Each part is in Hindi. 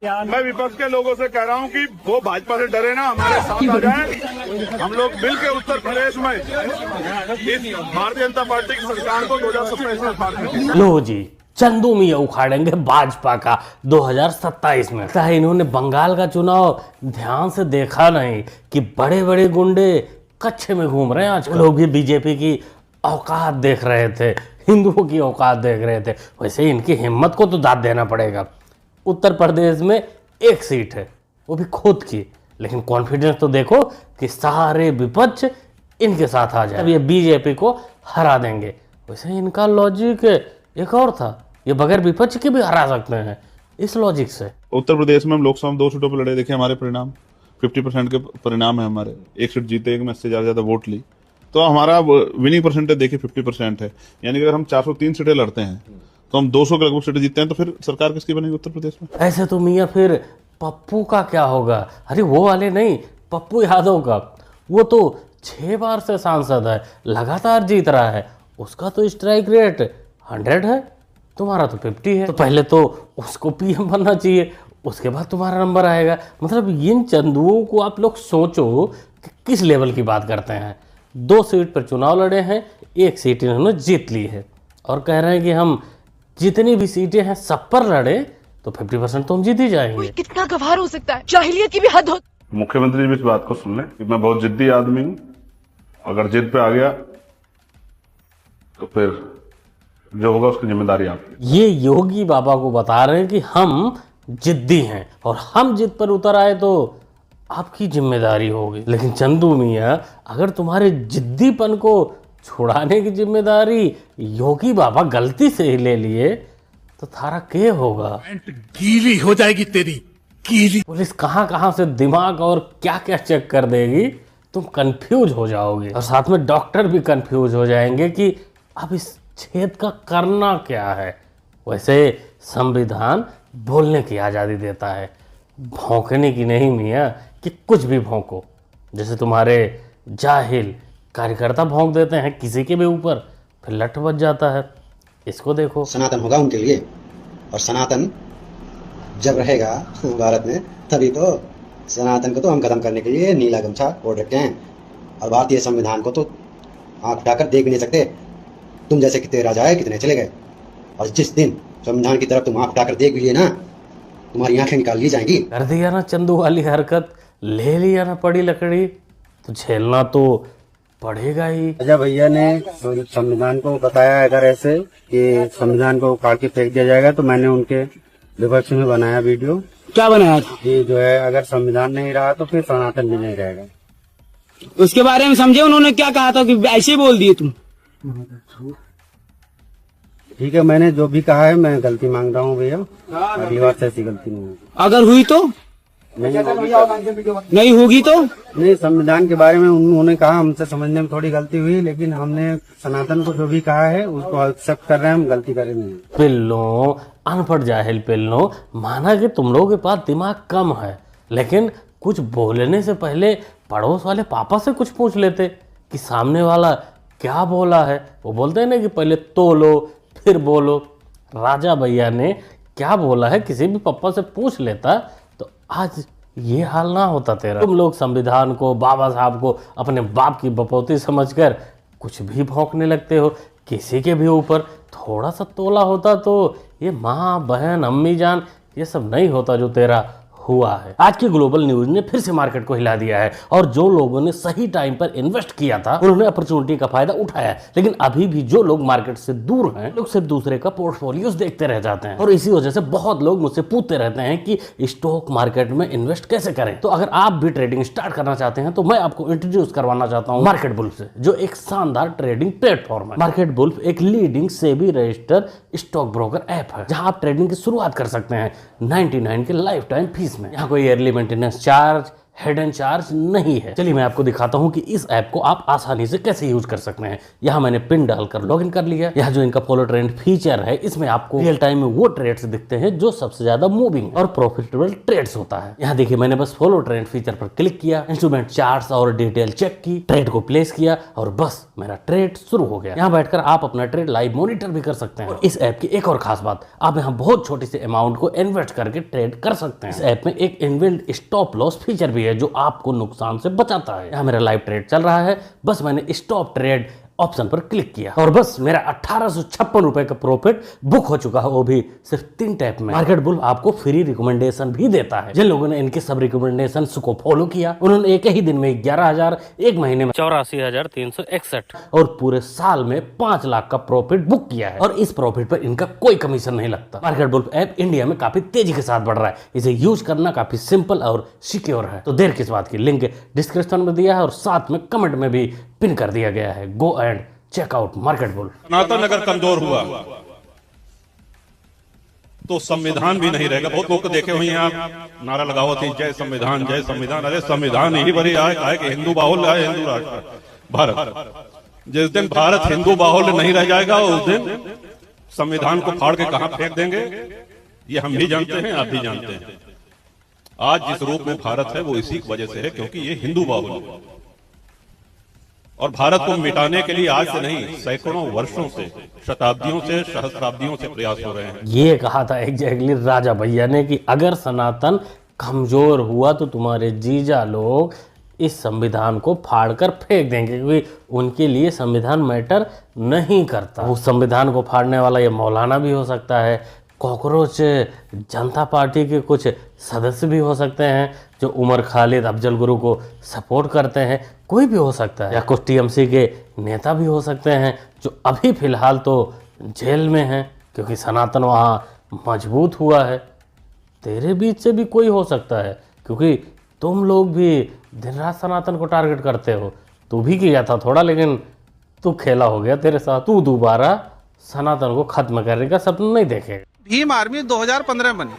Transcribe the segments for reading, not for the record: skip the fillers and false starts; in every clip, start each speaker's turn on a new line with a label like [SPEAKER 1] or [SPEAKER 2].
[SPEAKER 1] मैं विपक्ष के लोगों से कह रहा हूं कि वो भाजपा से डरे ना, हमारे साथ आ जाएं। हम लोग मिलकर उत्तर प्रदेश में इस भारतीय जनता पार्टी की सरकार को 2027 में उखाड़ेंगे।
[SPEAKER 2] लो जी, चंदू मियां उखाड़ेंगे भाजपा का 2027 में। लगता है इन्होंने बंगाल का चुनाव ध्यान से देखा नहीं कि बड़े बड़े गुंडे कच्चे में घूम रहे हैं। आज लोग भी बीजेपी की औकात देख रहे थे, हिंदुओं की औकात देख रहे थे। वैसे इनकी हिम्मत को तो दाद देना पड़ेगा। उत्तर प्रदेश में एक सीट है, वो भी खुद की, लेकिन कॉन्फिडेंस तो देखो कि सारे विपक्ष इनके साथ आ जाए, अब ये बीजेपी को हरा देंगे। वैसे इनका लॉजिक एक और था, ये बगैर विपक्ष के भी हरा सकते हैं इस लॉजिक से।
[SPEAKER 1] उत्तर प्रदेश में हम लोकसभा में 2 सीटों पर लड़े, देखे हमारे परिणाम 50% के परिणाम है हमारे। 1 सीट जीते, 1 में से ज्यादा वोट ली, तो हमारा विनिंग परसेंटेज देखिए 50% है। यानी कि अगर हम 403 सीटें लड़ते हैं तो हम 200 के लगभग सीटें जीतते हैं, तो फिर सरकार किसकी बनेगी उत्तर प्रदेश में?
[SPEAKER 2] ऐसे तो मियाँ फिर पप्पू का क्या होगा? अरे वो वाले नहीं, पप्पू यादव का। वो तो 6 बार से सांसद है, लगातार जीत रहा है। उसका तो स्ट्राइक रेट 100 है, तुम्हारा तो 50 है। तो पहले तो उसको पीएम बनना चाहिए, उसके बाद तुम्हारा नंबर आएगा। मतलब इन चंदुओं को आप लोग सोचो कि किस लेवल की बात करते हैं। 2 सीट पर चुनाव लड़े हैं, 1 सीट इन्होंने जीत ली है और कह रहे हैं कि हम जितनी भी सीटें हैं सब पर लड़े तो 50% तो हम जीत ही जाएंगे।
[SPEAKER 3] कितना गवार हो सकता है, जाहिलियत की भी हद हो।
[SPEAKER 1] मुख्यमंत्री भी इस बात को सुन लें कि मैं बहुत जिद्दी आदमी हूं, अगर जिद पे आ गया तो फिर जो होगा उसकी जिम्मेदारी आपकी।
[SPEAKER 2] ये योगी बाबा को बता रहे हैं कि हम जिद्दी हैं और हम जिद पर उतर आए तो आपकी जिम्मेदारी होगी। लेकिन चंदू मियाँ, अगर तुम्हारे जिद्दीपन को छुड़ाने की जिम्मेदारी योगी बाबा गलती से ही ले लिए तो थारा के होगा?
[SPEAKER 4] गीली हो जाएगी तेरी, गीली।
[SPEAKER 2] पुलिस कहां कहां से दिमाग और क्या क्या चेक कर देगी, तुम कंफ्यूज हो जाओगे। और साथ में डॉक्टर भी कंफ्यूज हो जाएंगे कि अब इस छेद का करना क्या है। वैसे संविधान बोलने की आज़ादी देता है, भौंकने की नहीं मियाँ कि कुछ भी भौंको। जैसे तुम्हारे जाहिल कार्यकर्ता भौंक देते हैं किसी के भी ऊपर, फिर लठ बच जाता है। इसको देखो।
[SPEAKER 5] सनातन होगा उनके लिए, और सनातन जब रहेगा भारत में तभी तो सनातन को तो हम खत्म करने के लिए नीला गमछा ओढ़ रखे हैं। और भारतीय संविधान को तो आंख उठाकर देख नहीं सकते। तुम जैसे कितने राजा है, कितने चले गए, और जिस दिन संविधान की तरफ तुम आंख उठाकर देख लिए ना, तुम्हारी आंखें निकाल ली जाएंगी।
[SPEAKER 2] कर दिया ना चंदू वाली हरकत, ले लिया ना पड़ी लकड़ी, तो झेलना तो पड़ेगा ही।
[SPEAKER 6] राजा भैया ने संविधान को बताया अगर ऐसे कि संविधान को उखाड़ के फेंक दिया जाएगा, तो मैंने उनके विपक्ष में बनाया वीडियो।
[SPEAKER 7] क्या बनाया था?
[SPEAKER 6] कि जो है अगर संविधान नहीं रहा तो फिर सनातन भी नहीं रहेगा।
[SPEAKER 7] उसके बारे में समझे उन्होंने क्या कहा था कि ऐसे बोल दिए तुम?
[SPEAKER 6] ठीक है, मैंने जो भी कहा है मैं गलती मांग रहा हूँ भैया, अगली बार से ऐसी गलती नहीं होगी।
[SPEAKER 7] अगर हुई तो नहीं होगी तो
[SPEAKER 6] नहीं, संविधान के बारे में उन्होंने कहा, हमसे समझने में थोड़ी गलती हुई, लेकिन हमने सनातन को जो भी कहा है उसको एक्सेप्ट कर रहे हैं, हम गलती करेंगे।
[SPEAKER 2] पिल्लो, अनपढ़ जाहिल पिल्लो, माना कि तुम लोगों के पास दिमाग कम है, लेकिन कुछ बोलने से पहले पड़ोस वाले पापा से कुछ पूछ लेते कि सामने वाला क्या बोला है। वो बोलते हैं ना कि पहले तोलो फिर बोलो। राजा भैया ने क्या बोला है किसी भी पापा से पूछ लेता तो आज ये हाल ना होता तेरा। तुम लोग संविधान को, बाबा साहब को अपने बाप की बपौती समझकर कुछ भी भौंकने लगते हो। किसी के भी ऊपर थोड़ा सा तोला होता तो ये माँ, बहन, अम्मी जान ये सब नहीं होता जो तेरा हुआ है। आज की ग्लोबल न्यूज ने फिर से मार्केट को हिला दिया है और जो लोगों ने सही टाइम पर इन्वेस्ट किया था उन्होंने अपॉर्चुनिटी का फायदा उठाया। लेकिन अभी भी जो लोग मार्केट से दूर हैं, लोग सिर्फ दूसरे का पोर्टफोलियोज देखते रह जाते हैं और इसी वजह से बहुत लोग मुझसे पूछते रहते हैं कि स्टॉक मार्केट में इन्वेस्ट कैसे करें। तो अगर आप भी ट्रेडिंग स्टार्ट करना चाहते हैं तो मैं आपको इंट्रोड्यूस करवाना चाहता हूँ मार्केट बुल्फ से, जो एक शानदार ट्रेडिंग प्लेटफॉर्म है। मार्केट बुल्फ एक leading SEBI registered stock broker app है जहां आप ट्रेडिंग की शुरुआत कर सकते हैं 99 के लाइफ टाइम फीस में। यहाँ कोई yearly maintenance charge, hidden charge नहीं है। चलिए मैं आपको दिखाता हूं कि इस ऐप को आप आसानी से कैसे यूज कर सकते हैं। यहाँ मैंने पिन डालकर लॉगिन कर लिया। यहाँ जो इनका फॉलो ट्रेंड फीचर है, इसमें आपको रियल टाइम में वो ट्रेड्स दिखते हैं जो सबसे ज्यादा मूविंग और प्रॉफिटेबल ट्रेड्स होता है। यहाँ देखिए मैंने बस फॉलो ट्रेंड फीचर पर क्लिक किया, इंस्ट्रूमेंट चार्ट्स और डिटेल चेक की, ट्रेड को प्लेस किया और बस मेरा ट्रेड शुरू हो गया। यहाँ बैठकर आप अपना ट्रेड लाइव मॉनिटर भी कर सकते हैं। और इस ऐप की एक और खास बात, आप यहाँ बहुत छोटी सी अमाउंट को इन्वेस्ट करके ट्रेड कर सकते हैं। इस ऐप में एक इनबिल्ट स्टॉप लॉस फीचर भी है जो आपको नुकसान से बचाता है। यहाँ मेरा लाइव ट्रेड चल रहा है, बस मैंने स्टॉप ट्रेड ऑप्शन पर क्लिक किया और बस मेरा 1856 रुपए का प्रॉफिट बुक हो चुका है, वो भी सिर्फ 3 टैप में। मार्केट बुल आपको फ्री रिकमेंडेशन भी देता है। जिन लोगों ने इनके सब रिकमेंडेशन को फॉलो किया, उन्होंने एक ही दिन में 11,000, एक महीने में 84,361 और पूरे साल में 5 लाख का प्रॉफिट बुक किया है। और इस प्रॉफिट पर इनका कोई कमीशन नहीं लगता। मार्केट बुल ऐप इंडिया में काफी तेजी के साथ बढ़ रहा है। इसे यूज करना काफी सिंपल और सिक्योर है। तो देर किस बात की, लिंक डिस्क्रिप्शन में दिया है और साथ में कमेंट में भी पिन कर दिया गया है। Go and check out market bull.
[SPEAKER 1] Sanatan अगर कमजोर हुआ तो संविधान भी नहीं रहेगा। बहुत लोग को देखे हुए हैं आप, नारा लगाओ थी जय संविधान जय संविधान। अरे संविधान यही बड़ी आए कहा कि हिंदू बाहुल्य है हिंदू राष्ट्र भारत। जिस दिन भारत हिंदू बाहुल्य नहीं रह जाएगा उस दिन संविधान को फाड़ के कहां फेंक देंगे ये हम भी जानते हैं, आप भी जानते हैं। आज जिस रूप में भारत है वो इसी वजह से है क्योंकि ये हिंदू बाहुल्य। और भारत को मिटाने के लिए आज से नहीं, सैकड़ों वर्षों से, शताब्दियों से, सहस्राब्दियों से प्रयास हो रहे हैं।
[SPEAKER 2] ये कहा था एग्जैक्टली राजा भैया ने कि अगर सनातन कमजोर हुआ तो तुम्हारे जीजा लोग इस संविधान को फाड़कर फेंक देंगे, क्योंकि उनके लिए संविधान मैटर नहीं करता। उस संविधान को फाड़ने वाला ये मौलाना भी हो सकता है, कॉकरोच जनता पार्टी के कुछ सदस्य भी हो सकते हैं जो उमर खालिद अफजल गुरु को सपोर्ट करते हैं, कोई भी हो सकता है, या कुछ टीएमसी के नेता भी हो सकते हैं जो अभी फिलहाल तो जेल में हैं क्योंकि सनातन वहाँ मजबूत हुआ है। तेरे बीच से भी कोई हो सकता है क्योंकि तुम लोग भी दिन रात सनातन को टारगेट करते हो। तू भी किया था थोड़ा, लेकिन तू खेला हो गया तेरे साथ। तू दोबारा सनातन को खत्म करने का सपना नहीं देखेगा।
[SPEAKER 8] भीम आर्मी 2015 बनी,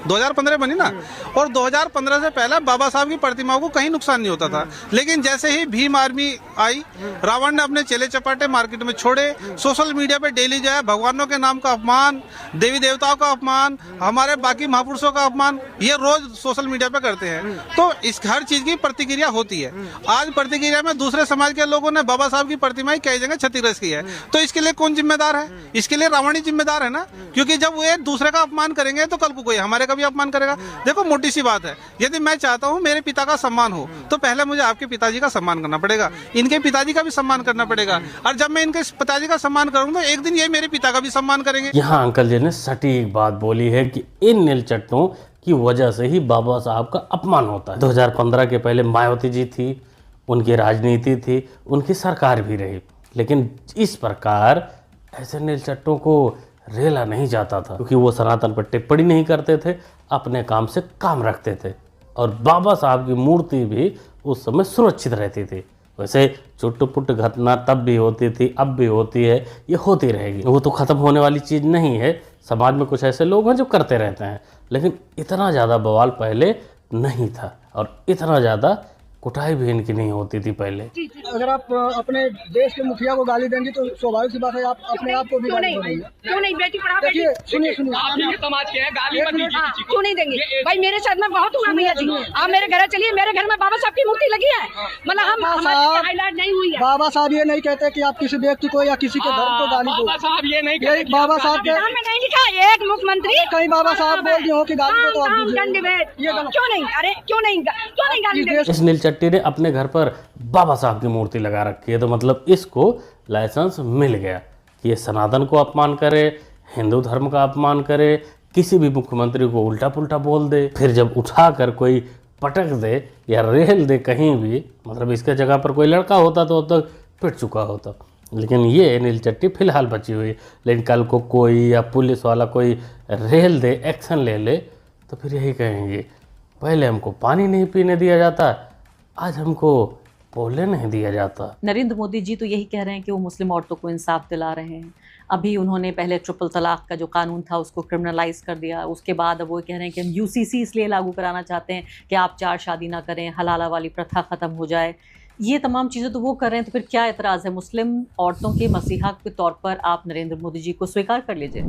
[SPEAKER 8] 2015 बनी ना, और 2015 से पहले बाबा साहब की प्रतिमाओं को कहीं नुकसान नहीं होता था। लेकिन जैसे ही भीम आर्मी आई, रावण ने अपने चेले चपाटे मार्केट में छोड़े, सोशल मीडिया पे डेली जो है भगवानों के नाम का अपमान, देवी देवताओं का अपमान, हमारे बाकी महापुरुषों का अपमान, ये रोज सोशल मीडिया पे करते हैं। तो इस हर चीज की प्रतिक्रिया होती है। आज प्रतिक्रिया में दूसरे समाज के लोगों ने बाबा साहब की प्रतिमाएं कई जगह क्षतिग्रस्त की है। तो इसके लिए कौन जिम्मेदार है? इसके लिए रावण ही जिम्मेदार है ना, क्योंकि जब वो दूसरे का अपमान करेंगे तो कल को कोई हमारे का भी अपमान करेगा। देखो मोटी सी बात है, यदि मैं चाहता हूँ मेरे पिता का सम्मान हो तो पहले मुझे आपके पिताजी का सम्मान करना पड़ेगा, इनके पिताजी का भी सम्मान करना पड़ेगा, और जब मैं इनके पिताजी का सम्मान करूंगा तो एक दिन ये मेरे पिता का भी सम्मान करेंगे।
[SPEAKER 2] यहाँ अंकल जी ने सटीक बात बोली है कि इन नीलचट्टों की वजह से ही बाबा साहब का अपमान होता है। 2015 के पहले मायावती जी थी, उनकी राजनीति थी, उनकी सरकार भी रही, लेकिन इस प्रकार ऐसे नीलचट्टों को रेला नहीं जाता था क्योंकि वो सनातन पर टिप्पणी नहीं करते थे, अपने काम से काम रखते थे। और बाबा साहब की मूर्ति भी उस समय सुरक्षित रहती थी। वैसे चुट-पुट घटना तब भी होती थी, अब भी होती है, ये होती रहेगी, वो तो ख़त्म होने वाली चीज़ नहीं है। समाज में कुछ ऐसे लोग हैं जो करते रहते हैं, लेकिन इतना ज़्यादा बवाल पहले नहीं था और इतना ज़्यादा कुटाई भी इनकी नहीं होती थी पहले।
[SPEAKER 9] अगर आप अपने देश के मुखिया को गाली देंगी तो स्वाभाविक सी बात है आप अपने आप को भी गाली देंगे।
[SPEAKER 3] क्यों नहीं? बेटी पढ़ाओ।
[SPEAKER 9] देखिए सुनिए
[SPEAKER 7] समाज के गाली मत दीजिए किसी को।
[SPEAKER 3] क्यों नहीं देंगे भाई? मेरे साथ में बहुत हुआ भैया जी। आप मेरे घर चलिए, मेरे घर में बाबा साहब की मूर्ति लगी है, मतलब हम हाईलाइट नहीं हुई है।
[SPEAKER 9] बाबा साहब ये नहीं कहते कि आप किसी व्यक्ति को या किसी के धर्म को गाली दो।
[SPEAKER 7] बाबा साहब ये नहीं कहते।
[SPEAKER 9] बाबा साहब के
[SPEAKER 3] नहीं लिखा एक मुख्यमंत्री
[SPEAKER 9] कहीं बाबा साहब बोल दिए हो कि गाली दो तो आप
[SPEAKER 3] क्यों नहीं? अरे क्यों नहीं गाली दे?
[SPEAKER 2] इस नीलचट्टी ने अपने घर पर बाबा साहब की मूर्ति लगा रखी है, तो मतलब इसको लाइसेंस मिल गया कि ये सनातन को अपमान करे, हिंदू धर्म का अपमान करे, किसी भी मुख्यमंत्री को उल्टा पुल्टा बोल दे, फिर जब उठा कर कोई पटक दे या रेल दे कहीं भी, मतलब इसके जगह पर कोई लड़का होता तो अब तक पिट चुका होता। लेकिन ये नीलचट्टी फिलहाल बची हुई, लेकिन कल को कोई या पुलिस वाला कोई रेल दे, एक्शन ले ले, तो फिर यही कहेंगे पहले हमको पानी नहीं पीने दिया जाता, आज हमको बोलने नहीं दिया जाता।
[SPEAKER 10] नरेंद्र मोदी जी तो यही कह रहे हैं कि वो मुस्लिम औरतों को इंसाफ दिला रहे हैं। अभी उन्होंने पहले ट्रिपल तलाक का जो कानून था उसको क्रिमिनलाइज कर दिया, उसके बाद अब वो कह रहे हैं कि हम यूसीसी इसलिए लागू कराना चाहते हैं कि आप 4 शादी ना करें, हलाला वाली प्रथा ख़त्म हो जाए। ये तमाम चीज़ें तो वो कर रहे हैं, तो फिर क्या एतराज़ है? मुस्लिम औरतों के मसीहा के तौर पर आप नरेंद्र मोदी जी को स्वीकार कर लीजिए।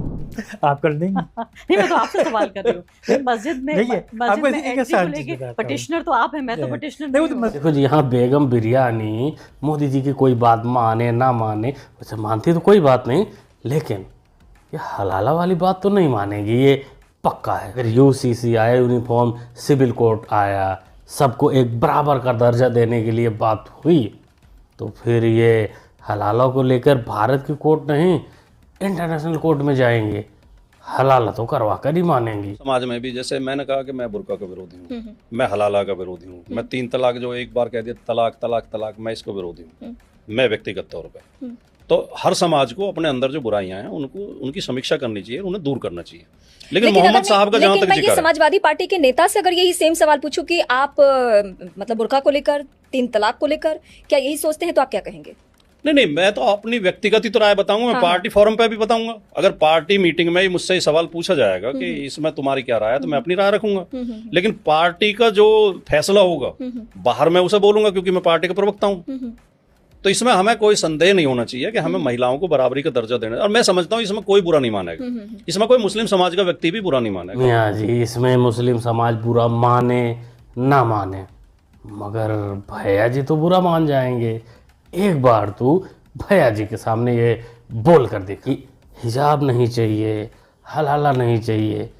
[SPEAKER 11] आप कर देंगे?
[SPEAKER 10] नहीं, मैं तो आपसे सवाल कर रही हूँ। मस्जिद में एंट्री को लेके पटिशनर तो आप हैं, मैं तो पटिशनर नहीं हूँ।
[SPEAKER 2] देखो जी, यहाँ बेगम बिरयानी मोदी जी की कोई बात माने ना माने, वैसे मानती तो कोई बात नहीं, लेकिन ये हलाला वाली बात तो नहीं मानेगी, ये पक्का है। अगर यूसीसी आया, यूनिफॉर्म सिविल कोड आया, सबको एक बराबर का दर्जा देने के लिए बात हुई, तो फिर ये हलाला को लेकर भारत की कोर्ट नहीं इंटरनेशनल कोर्ट में जाएंगे, हलाला तो करवा कर ही मानेंगी।
[SPEAKER 12] समाज में भी जैसे मैंने कहा कि मैं बुर्का का विरोधी हूँ, मैं हलाला का विरोधी हूँ, मैं 3 तलाक जो एक बार कह दिया तलाक तलाक तलाक, मैं इसको विरोधी हूँ, मैं व्यक्तिगत तौर पर। तो हर समाज को अपने अंदर जो बुराइयां हैं उनको उनकी समीक्षा करनी चाहिए, उन्हें दूर करना चाहिए। लेकिन मोहम्मद साहब का जहां तक
[SPEAKER 13] मैं ये समाजवादी पार्टी के नेता से अगर यही सेम सवाल पूछूं कि आप मतलब बुर्का को लेकर, 3 तलाक को लेकर क्या यही सोचते हैं, तो आप क्या कहेंगे?
[SPEAKER 12] नहीं, मैं तो अपनी व्यक्तिगत ही तो राय बताऊंगा, मैं पार्टी फोरम पे भी बताऊंगा। अगर पार्टी मीटिंग में ही मुझसे ये सवाल पूछा जाएगा कि इसमें तुम्हारी क्या राय है, तो मैं अपनी राय रखूंगा। लेकिन पार्टी का जो फैसला होगा बाहर मैं उसे बोलूंगा, क्योंकि मैं पार्टी का प्रवक्ता हूँ। तो इसमें हमें कोई संदेह नहीं होना चाहिए कि हमें महिलाओं को बराबरी का दर्जा देना, और मैं समझता हूँ इसमें कोई बुरा नहीं मानेगा, इसमें कोई मुस्लिम समाज का व्यक्ति भी बुरा नहीं मानेगा।
[SPEAKER 2] हाँ जी, इसमें मुस्लिम समाज बुरा माने ना माने, मगर भैया जी तो बुरा मान जाएंगे। एक बार तू भैया जी के सामने ये बोल कर देख कि हिजाब नहीं चाहिए, हलाला नहीं चाहिए,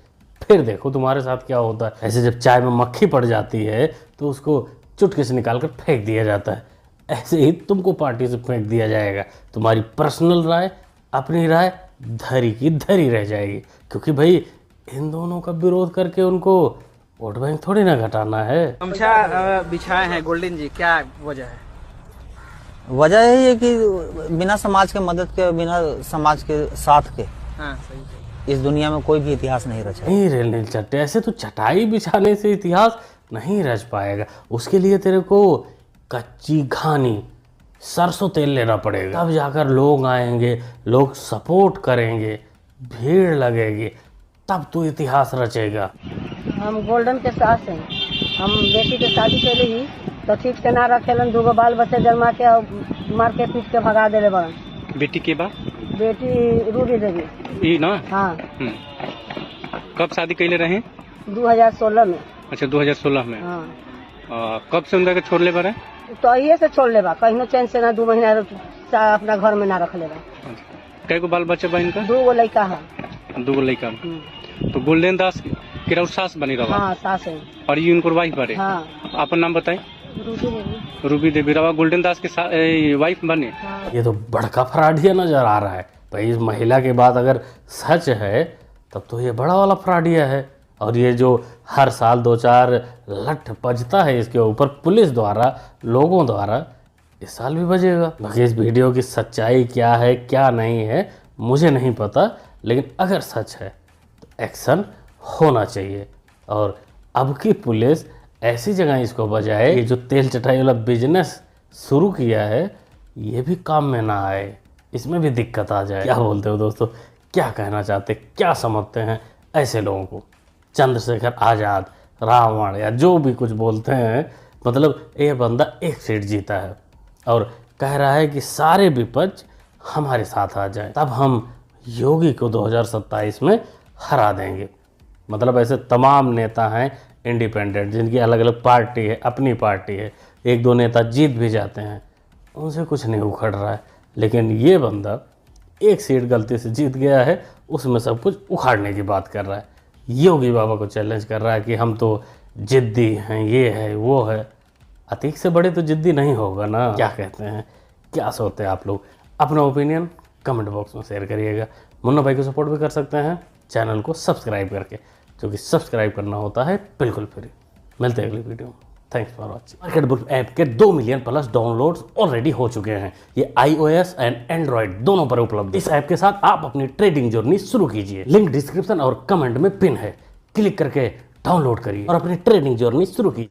[SPEAKER 2] फिर देखो तुम्हारे साथ क्या होता है। ऐसे जब चाय में मक्खी पड़ जाती है तो उसको चुटकी से निकाल कर फेंक दिया जाता है, ऐसे ही तुमको पार्टी से फेंक दिया जाएगा। तुम्हारी पर्सनल राय, अपनी राय धरी की धरी रह जाएगी, क्योंकि भाई इन दोनों का विरोध करके उनको वोट बैंक थोड़ी ना घटाना है।
[SPEAKER 7] गमछा बिछाए हैं गोल्डन जी, क्या वजह है?
[SPEAKER 14] वजह यही है कि बिना समाज के मदद के, बिना समाज के साथ के
[SPEAKER 7] सही।
[SPEAKER 14] इस दुनिया में कोई भी इतिहास नहीं रचा।
[SPEAKER 2] नहीं रेल चट्टे, ऐसे तो चटाई बिछाने से इतिहास नहीं रच पाएगा। उसके लिए तेरे को कच्ची घानी सरसों तेल लेना पड़ेगा, तब जाकर लोग आएंगे, लोग सपोर्ट करेंगे, भीड़ लगेगी, तब तो इतिहास रचेगा।
[SPEAKER 3] हम गोल्डन के साथ हैं, हम बेटी के शादी के लिए तो ठीक से ना रखेलन, 2 बाल बच्चे जन्मा के मार के पीट के भगा देले बड़न।
[SPEAKER 11] बेटी के बाद
[SPEAKER 3] बेटी रूबी देवी
[SPEAKER 11] ई ना।
[SPEAKER 3] हाँ।
[SPEAKER 11] कब शादी कैले रहे?
[SPEAKER 3] 2016 में।
[SPEAKER 11] अच्छा, 2016 में।
[SPEAKER 3] हाँ।
[SPEAKER 11] कब से उनका छोड़ ले बा?
[SPEAKER 3] तो ये से छोड़ लेबा, कहीं चैन से ना 2 महीना अपना घर में ना रख लेबा।
[SPEAKER 11] कै गो बाल बच्चा बा इनका?
[SPEAKER 3] 2 लड़का है।
[SPEAKER 11] 2 लड़का। तो गोल्डन दास के सास बनी रहा?
[SPEAKER 3] हाँ, सास है।
[SPEAKER 11] और ये उनको वाइफ बने?
[SPEAKER 3] हाँ।
[SPEAKER 11] आपन नाम बताए? रूबी देवी रवा गोल्डन दास के वाइफ बने।
[SPEAKER 3] हाँ।
[SPEAKER 2] ये तो बड़का फ्रॉडिया नजर आ रहा है भाई। इस महिला के बात अगर सच है तब तो ये बड़ा वाला फ्रॉडिया है, और ये जो हर साल 2-4 लठ बजता है इसके ऊपर पुलिस द्वारा, लोगों द्वारा, इस साल भी बजेगा। बाकी इस वीडियो की सच्चाई क्या है क्या नहीं है मुझे नहीं पता, लेकिन अगर सच है तो एक्शन होना चाहिए। और अब की पुलिस ऐसी जगह इसको बजाए, ये जो तेल चटाई वाला बिजनेस शुरू किया है ये भी काम में ना आए, इसमें भी दिक्कत आ जाए। क्या बोलते हो दोस्तों, क्या कहना चाहते, क्या समझते हैं ऐसे लोगों को? चंद्रशेखर आज़ाद, रावण या जो भी कुछ बोलते हैं, मतलब ये बंदा 1 सीट जीता है और कह रहा है कि सारे विपक्ष हमारे साथ आ जाए, तब हम योगी को 2027 में हरा देंगे। मतलब ऐसे तमाम नेता हैं इंडिपेंडेंट, जिनकी अलग अलग पार्टी है, अपनी पार्टी है, 1-2 नेता जीत भी जाते हैं, उनसे कुछ नहीं उखड़ रहा है। लेकिन ये बंदा 1 सीट गलती से जीत गया है, उसमें सब कुछ उखाड़ने की बात कर रहा है। योगी बाबा को चैलेंज कर रहा है कि हम तो जिद्दी हैं, ये है वो है। अतीक से बड़े तो जिद्दी नहीं होगा ना। क्या कहते हैं, क्या सोचते हैं आप लोग? अपना ओपिनियन कमेंट बॉक्स में शेयर करिएगा। मुन्ना भाई को सपोर्ट भी कर सकते हैं चैनल को सब्सक्राइब करके, जो कि सब्सक्राइब करना होता है बिल्कुल फ्री। मिलते हैं अगली वीडियो में। Thanks for watching. Market wolf app के 2 मिलियन प्लस डाउनलोड्स ऑलरेडी हो चुके हैं। ये iOS एंड एंड्रॉयड दोनों पर उपलब्ध है। इस ऐप के साथ आप अपनी ट्रेडिंग जर्नी शुरू कीजिए। लिंक डिस्क्रिप्शन और कमेंट में पिन है, क्लिक करके डाउनलोड करिए और अपनी ट्रेडिंग जर्नी शुरू कीजिए।